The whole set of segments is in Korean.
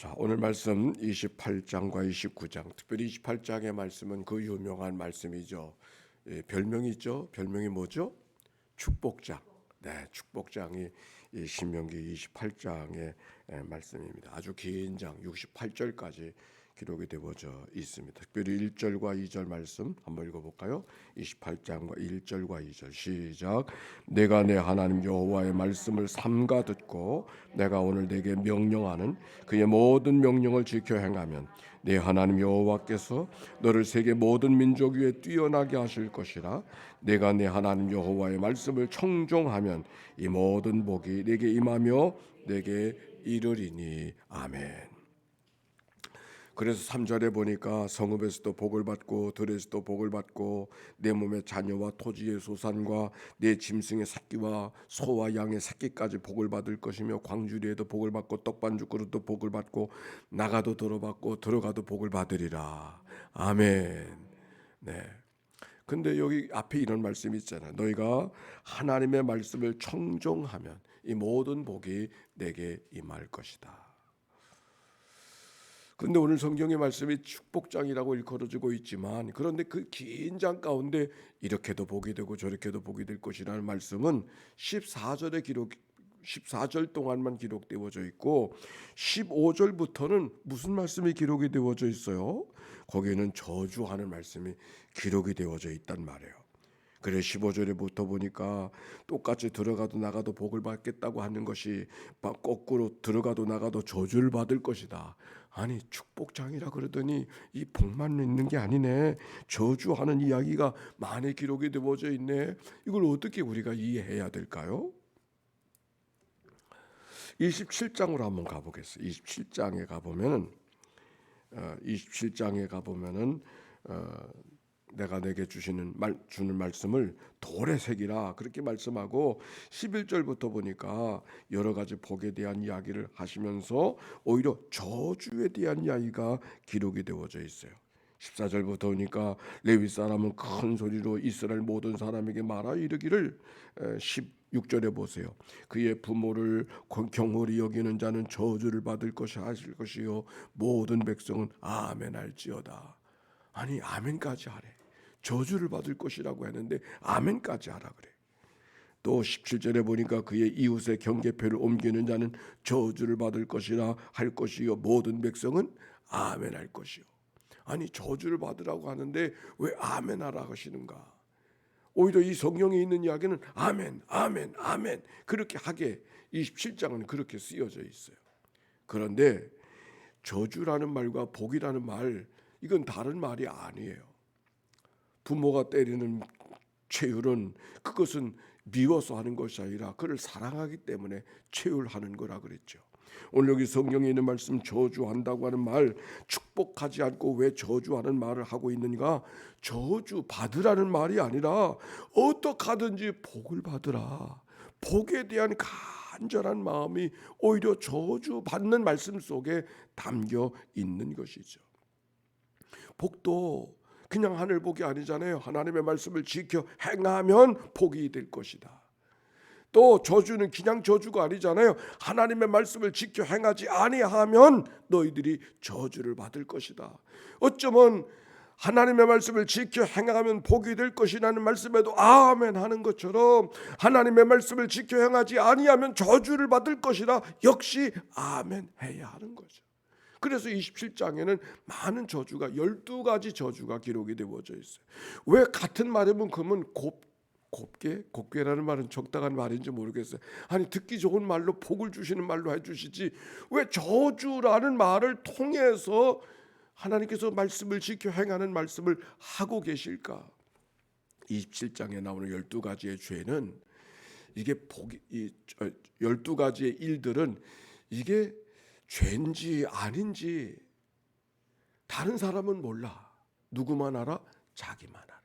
자, 오늘 말씀 28장과 29장, 특별히 28장의 말씀은 그 유명한 말씀이죠. 별명이 있죠. 별명이 뭐죠? 축복장. 네, 축복장이 이 신명기 28장의 말씀입니다. 아주 긴 장 68절까지 기록이 되어져 있습니다. 특별히 1절과 2절 말씀 한번 읽어볼까요? 28장과 1절과 2절 시작. 내가 내 하나님 여호와의 말씀을 삼가 듣고 내가 오늘 내게 명령하는 그의 모든 명령을 지켜 행하면 내 하나님 여호와께서 너를 세계 모든 민족 위에 뛰어나게 하실 것이라. 내가 내 하나님 여호와의 말씀을 청종하면 이 모든 복이 내게 임하며 내게 이르리니. 아멘. 그래서 3절에 보니까 성읍에서도 복을 받고 들에서도 복을 받고 내 몸의 자녀와 토지의 소산과 내 짐승의 새끼와 소와 양의 새끼까지 복을 받을 것이며 광주리에도 복을 받고 떡반죽 그릇도 복을 받고 나가도 들어받고 들어가도 복을 받으리라. 아멘. 네. 근데 여기 앞에 이런 말씀이 있잖아요. 너희가 하나님의 말씀을 청종하면 이 모든 복이 내게 임할 것이다. 근데 오늘 성경의 말씀이 축복장이라고 일컬어지고 있지만, 그런데 그 긴 장 가운데 이렇게도 복이 되고 저렇게도 복이 될 것이라는 말씀은 14절 동안만 기록되어져 있고 15절부터는 무슨 말씀이 기록이 되어져 있어요? 거기에는 저주하는 말씀이 기록이 되어져 있단 말이에요. 그래 15절에부터 보니까 똑같이 들어가도 나가도 복을 받겠다고 하는 것이 거꾸로 들어가도 나가도 저주를 받을 것이다. 아니 축복장이라 그러더니 이 복만 있는 게 아니네. 저주하는 이야기가 많이 기록이 되어져 있네. 이걸 어떻게 우리가 이해해야 될까요? 27장으로 한번 가보겠어요. 27장에 가보면은 내가 내게 주는 말씀을 돌에 새기라 그렇게 말씀하고 11절부터 보니까 여러 가지 복에 대한 이야기를 하시면서 오히려 저주에 대한 이야기가 기록이 되어져 있어요. 14절부터 보니까 레위 사람은 큰 소리로 이스라엘 모든 사람에게 말하 이르기를 16절에 보세요. 그의 부모를 경홀히 여기는 자는 저주를 받을 것이 하실 것이요 모든 백성은 아멘 할지어다. 아니 아멘까지 하래. 저주를 받을 것이라고 했는데 아멘까지 하라 그래. 또 17절에 보니까 그의 이웃의 경계표를 옮기는 자는 저주를 받을 것이라 할 것이요 모든 백성은 아멘 할 것이요. 아니 저주를 받으라고 하는데 왜 아멘 하라 하시는가? 오히려 이 성경에 있는 이야기는 아멘 아멘 아멘 그렇게 하게 27장은 그렇게 쓰여져 있어요. 그런데 저주라는 말과 복이라는 말 이건 다른 말이 아니에요. 부모가 때리는 체율은 그것은 미워서 하는 것이 아니라 그를 사랑하기 때문에 체율하는 거라 그랬죠. 오늘 여기 성경에 있는 말씀 저주한다고 하는 말, 축복하지 않고 왜 저주하는 말을 하고 있는가? 저주 받으라는 말이 아니라 어떻게 하든지 복을 받으라. 복에 대한 간절한 마음이 오히려 저주 받는 말씀 속에 담겨 있는 것이죠. 복도 그냥 하늘 복이 아니잖아요. 하나님의 말씀을 지켜 행하면 복이 될 것이다. 또 저주는 그냥 저주가 아니잖아요. 하나님의 말씀을 지켜 행하지 아니하면 너희들이 저주를 받을 것이다. 어쩌면 하나님의 말씀을 지켜 행하면 복이 될 것이라는 말씀에도 아멘 하는 것처럼 하나님의 말씀을 지켜 행하지 아니하면 저주를 받을 것이라 역시 아멘 해야 하는 거죠. 그래서 27장에는 많은 저주가 12가지 저주가 기록이 되어져 있어요. 왜 같은 말이면 그러면 곱게라는 말은 적당한 말인지 모르겠어요. 아니 듣기 좋은 말로 복을 주시는 말로 해주시지 왜 저주라는 말을 통해서 하나님께서 말씀을 지켜 행하는 말씀을 하고 계실까? 27장에 나오는 12가지의 죄는 이게 12가지의 일들은 이게 죄인지 아닌지 다른 사람은 몰라. 누구만 알아? 자기만 알아.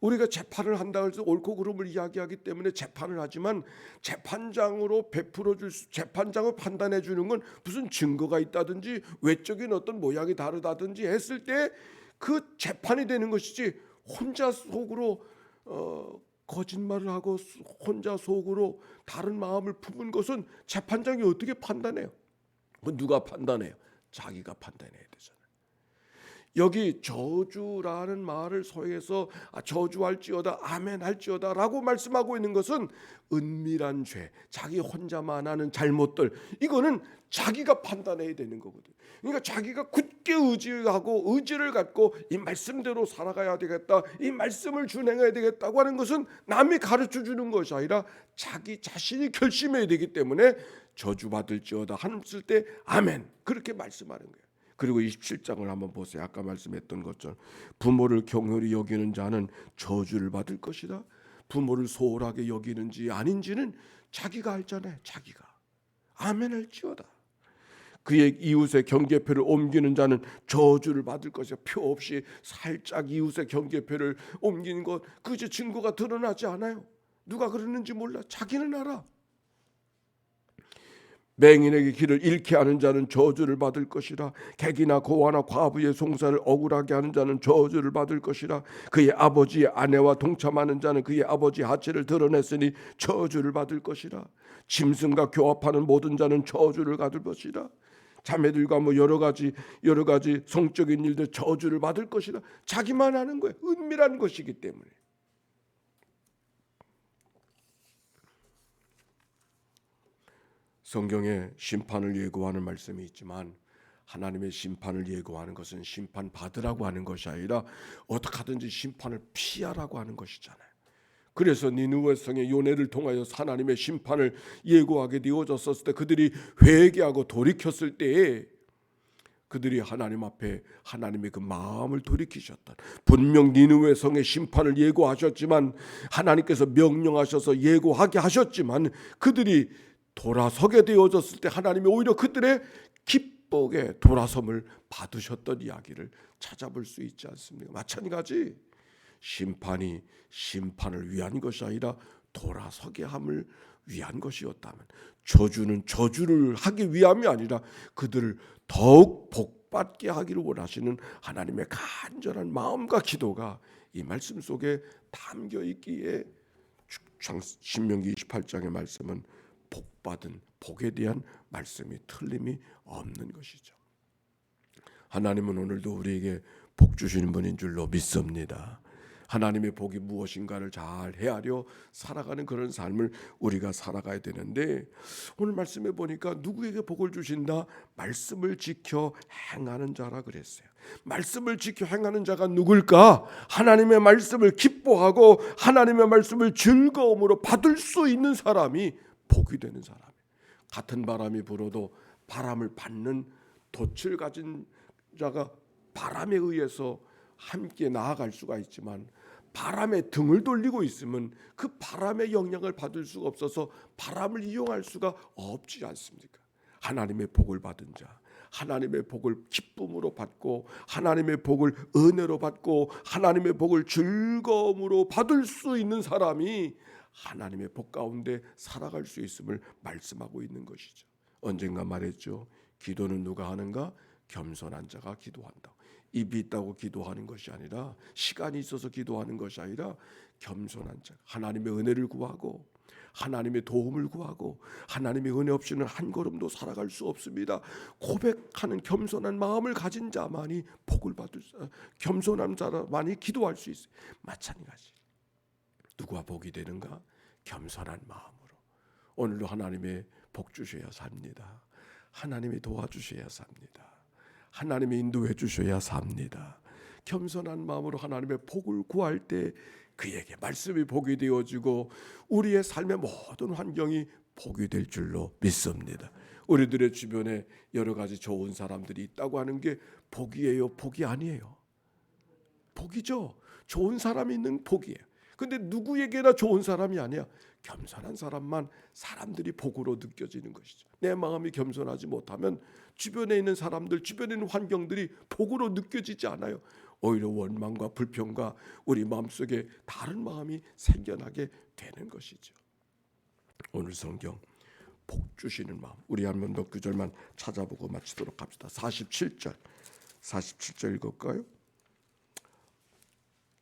우리가 재판을 한다고 해서 옳고 그름을 이야기하기 때문에 재판을 하지만 재판장으로 재판장을 판단해 주는 건 무슨 증거가 있다든지 외적인 어떤 모양이 다르다든지 했을 때 그 재판이 되는 것이지 혼자 속으로 거짓말을 하고 혼자 속으로 다른 마음을 품은 것은 재판장이 어떻게 판단해요? 누가 판단해요? 자기가 판단해야 되잖아요. 여기 저주라는 말을 소위해서 저주할지어다 아멘할지어다 라고 말씀하고 있는 것은 은밀한 죄, 자기 혼자만 하는 잘못들, 이거는 자기가 판단해야 되는 거거든요. 그러니까 자기가 굳게 의지하고 의지를 갖고 이 말씀대로 살아가야 되겠다, 이 말씀을 준행해야 되겠다고 하는 것은 남이 가르쳐 주는 것이 아니라 자기 자신이 결심해야 되기 때문에 저주받을지어다 했을 때 아멘 그렇게 말씀하는 거예요. 그리고 27장을 한번 보세요. 아까 말씀했던 것처럼 부모를 경홀히 여기는 자는 저주를 받을 것이다. 부모를 소홀하게 여기는지 아닌지는 자기가 알잖아요. 자기가 아멘 할지어다. 그의 이웃의 경계표를 옮기는 자는 저주를 받을 것이야. 표 없이 살짝 이웃의 경계표를 옮기는 것, 그저 증거가 드러나지 않아요. 누가 그러는지 몰라. 자기는 알아. 맹인에게 길을 잃게 하는 자는 저주를 받을 것이라. 객이나 고아나 과부의 송사를 억울하게 하는 자는 저주를 받을 것이라. 그의 아버지의 아내와 동참하는 자는 그의 아버지 하체를 드러냈으니 저주를 받을 것이라. 짐승과 교합하는 모든 자는 저주를 받을 것이라. 자매들과 여러 가지 성적인 일들 저주를 받을 것이라. 자기만 하는 거예요. 은밀한 것이기 때문에. 성경에 심판을 예고하는 말씀이 있지만 하나님의 심판을 예고하는 것은 심판 받으라고 하는 것이 아니라 어떻게 하든지 심판을 피하라고 하는 것이잖아요. 그래서 니느웨 성의 요네를 통하여 하나님의 심판을 예고하게 되어졌을 때 그들이 회개하고 돌이켰을 때에 그들이 하나님 앞에 하나님의 그 마음을 돌이키셨다. 분명 니느웨 성의 심판을 예고하셨지만 하나님께서 명령하셔서 예고하게 하셨지만 그들이 돌아서게 되어졌을 때 하나님이 오히려 그들의 기쁘게 돌아섬을 받으셨던 이야기를 찾아볼 수 있지 않습니까? 마찬가지 심판이 심판을 위한 것이 아니라 돌아서게 함을 위한 것이었다면 저주는 저주를 하기 위함이 아니라 그들을 더욱 복받게 하기를 원하시는 하나님의 간절한 마음과 기도가 이 말씀 속에 담겨 있기에 신명기 28장의 말씀은 복받은 복에 대한 말씀이 틀림이 없는 것이죠. 하나님은 오늘도 우리에게 복 주시는 분인 줄로 믿습니다. 하나님의 복이 무엇인가를 잘 헤아려 살아가는 그런 삶을 우리가 살아가야 되는데 오늘 말씀에 보니까 누구에게 복을 주신다? 말씀을 지켜 행하는 자라 그랬어요. 말씀을 지켜 행하는 자가 누굴까? 하나님의 말씀을 기뻐하고 하나님의 말씀을 즐거움으로 받을 수 있는 사람이 복이 되는 사람이에요. 같은 바람이 불어도 바람을 받는 돛을 가진 자가 바람에 의해서 함께 나아갈 수가 있지만 바람에 등을 돌리고 있으면 그 바람의 영향을 받을 수가 없어서 바람을 이용할 수가 없지 않습니까? 하나님의 복을 받은 자, 하나님의 복을 기쁨으로 받고 하나님의 복을 은혜로 받고 하나님의 복을 즐거움으로 받을 수 있는 사람이 하나님의 복 가운데 살아갈 수 있음을 말씀하고 있는 것이죠. 언젠가 말했죠. 기도는 누가 하는가? 겸손한 자가 기도한다. 입이 있다고 기도하는 것이 아니라 시간이 있어서 기도하는 것이 아니라 겸손한 자, 하나님의 은혜를 구하고 하나님의 도움을 구하고 하나님의 은혜 없이는 한 걸음도 살아갈 수 없습니다. 고백하는 겸손한 마음을 가진 자만이 복을 받을 수, 겸손한 자만이 기도할 수 있어요. 마찬가지. 누구와 복이 되는가? 겸손한 마음으로. 오늘도 하나님의 복 주셔야 삽니다. 하나님이 도와주셔야 삽니다. 하나님이 인도해 주셔야 삽니다. 겸손한 마음으로 하나님의 복을 구할 때 그에게 말씀이 복이 되어지고 우리의 삶의 모든 환경이 복이 될 줄로 믿습니다. 우리들의 주변에 여러 가지 좋은 사람들이 있다고 하는 게 복이에요? 복이 아니에요? 복이죠. 좋은 사람이 있는 복이에요. 근데 누구에게나 좋은 사람이 아니야. 겸손한 사람만 사람들이 복으로 느껴지는 것이죠. 내 마음이 겸손하지 못하면 주변에 있는 사람들, 주변에 있는 환경들이 복으로 느껴지지 않아요. 오히려 원망과 불평과 우리 마음속에 다른 마음이 생겨나게 되는 것이죠. 오늘 성경 복 주시는 마음, 우리 한 번 더 구절만 찾아보고 마치도록 합시다. 47절 읽을까요?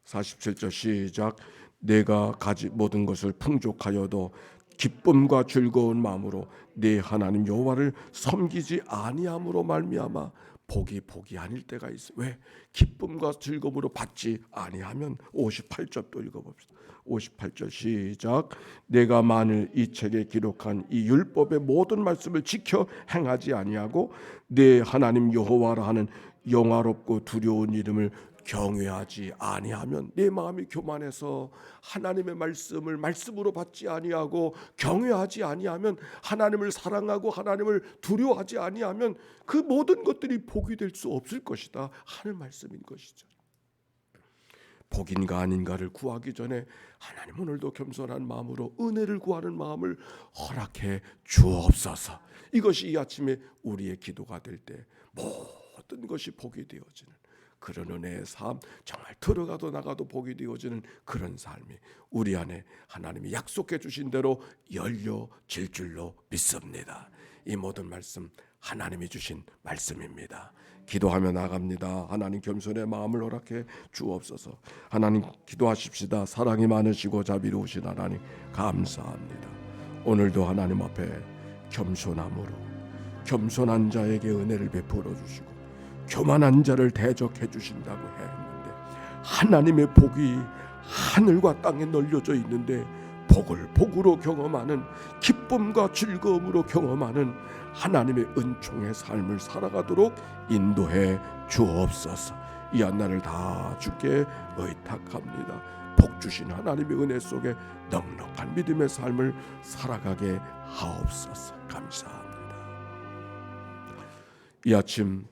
47절 시작. 내가 가진 모든 것을 풍족하여도 기쁨과 즐거운 마음으로 네 하나님 여호와를 섬기지 아니함으로 말미암아 복이 아닐 때가 있어. 왜? 기쁨과 즐거움으로 받지 아니하면 58절 또 읽어봅시다. 58절 시작. 내가 만일 이 책에 기록한 이 율법의 모든 말씀을 지켜 행하지 아니하고 내 하나님 여호와라 하는 영화롭고 두려운 이름을 경외하지 아니하면, 내 마음이 교만해서 하나님의 말씀을 말씀으로 받지 아니하고 경외하지 아니하면, 하나님을 사랑하고 하나님을 두려워하지 아니하면 그 모든 것들이 복이 될 수 없을 것이다 하는 말씀인 것이죠. 복인가 아닌가를 구하기 전에 하나님 오늘도 겸손한 마음으로 은혜를 구하는 마음을 허락해 주옵소서. 이것이 이 아침에 우리의 기도가 될 때 모든 것이 복이 되어지는 그런 은혜의 삶, 정말 들어가도 나가도 복이 되어지는 그런 삶이 우리 안에 하나님이 약속해 주신 대로 열려질 줄로 믿습니다. 이 모든 말씀 하나님이 주신 말씀입니다. 기도하며 나갑니다. 하나님 겸손의 마음을 허락해 주옵소서. 하나님 기도하십시다. 사랑이 많으시고 자비로우신 하나님 감사합니다. 오늘도 하나님 앞에 겸손함으로 겸손한 자에게 은혜를 베풀어 주시고 교만한 자를 대적해 주신다고 했는데, 하나님의 복이 하늘과 땅에 널려져 있는데 복을 복으로 경험하는, 기쁨과 즐거움으로 경험하는 하나님의 은총의 삶을 살아가도록 인도해 주옵소서. 이 한날을 다 주께 의탁합니다. 복 주신 하나님의 은혜 속에 넉넉한 믿음의 삶을 살아가게 하옵소서. 감사합니다. 이 아침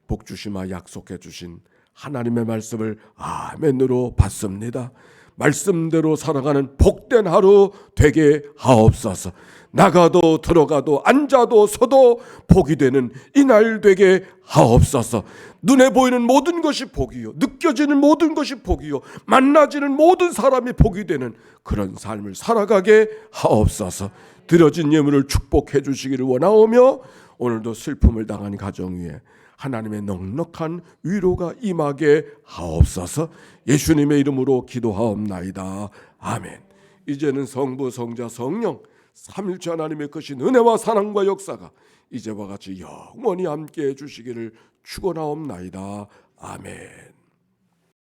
복 주시마 약속해 주신 하나님의 말씀을 아멘으로 받습니다. 말씀대로 살아가는 복된 하루 되게 하옵소서. 나가도 들어가도 앉아도 서도 복이 되는 이날 되게 하옵소서. 눈에 보이는 모든 것이 복이요, 느껴지는 모든 것이 복이요, 만나지는 모든 사람이 복이 되는 그런 삶을 살아가게 하옵소서. 드려진 예물을 축복해 주시기를 원하오며, 오늘도 슬픔을 당한 가정 위에 하나님의 넉넉한 위로가 임하게 하옵소서. 예수님의 이름으로 기도하옵나이다. 아멘. 이제는 성부, 성자, 성령 삼일체 하나님의 크신 은혜와 사랑과 역사가 이제와 같이 영원히 함께해 주시기를 축원하옵나이다. 아멘.